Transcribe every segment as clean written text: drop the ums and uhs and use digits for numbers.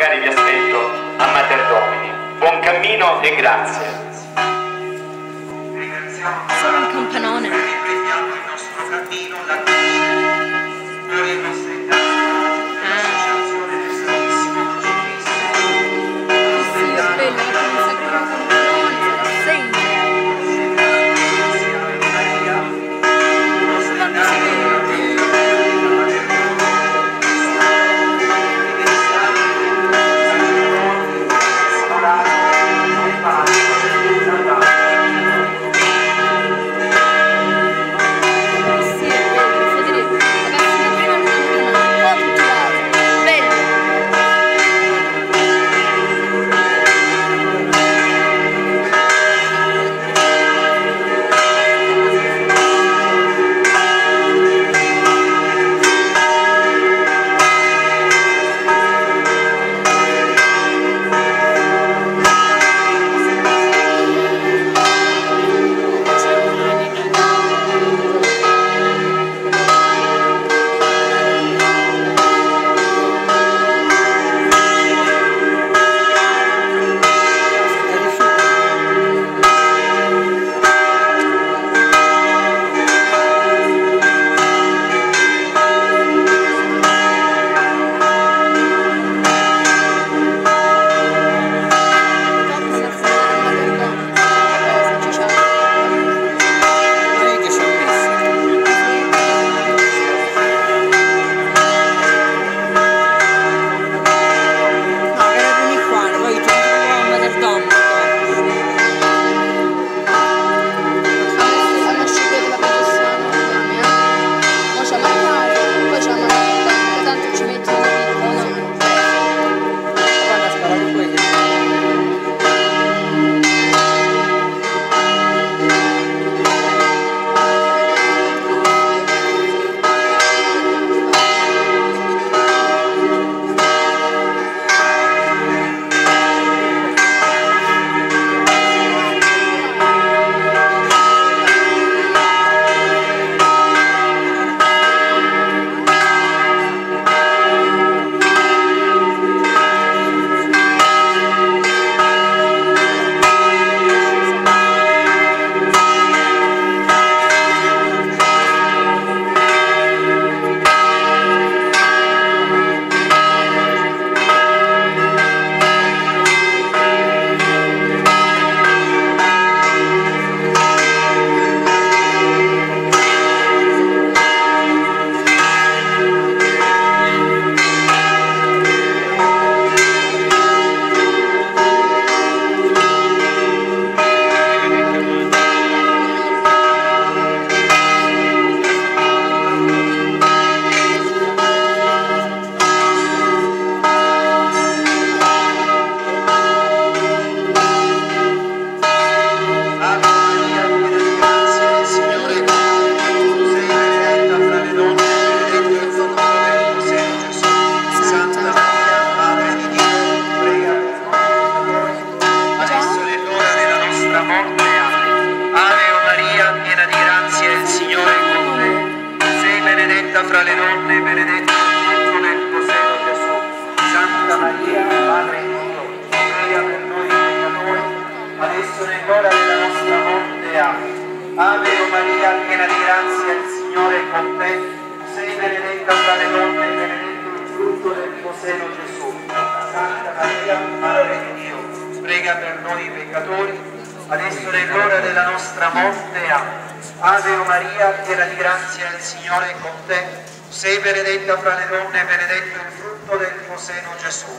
magari vi aspetto a Mater Domini. Buon cammino e grazie. Solo un campanone. Riprendiamo il nostro cammino, la gloria ai nostri l'associazione del Sanissimo Crocifisso. Sì, è bello, perché mi sa che un campanone se la sente. Quando si vede? Sì, è bello, Federico. Ragazzi, ma prima non ho tutti là. Bello. Fra le donne, benedetto il frutto del tuo seno, Gesù. Santa Maria, Madre di Dio, prega per noi peccatori, adesso è l'ora della nostra morte. Amen. Ave Maria, piena di grazia, il Signore è con te. Sei benedetta fra le donne, benedetto il frutto del tuo seno, Gesù. Santa Maria, Madre di Dio, prega per noi peccatori, adesso è l'ora della nostra morte. Amen. Ave Maria, piena di grazia, il Signore è con te. Sei benedetta fra le donne, benedetto il frutto del tuo seno, Gesù.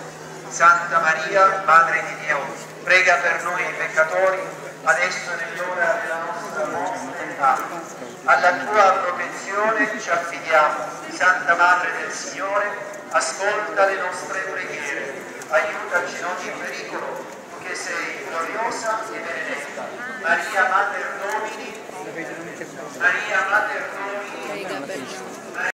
Santa Maria, Madre di Dio, prega per noi peccatori, adesso è l'ora della nostra morte. Amen. Alla tua protezione ci affidiamo. Santa Madre del Signore, ascolta le nostre preghiere. Aiutaci in ogni pericolo, che sei gloriosa e benedetta. Maria, Mater Domini, Maria, Mater Domini,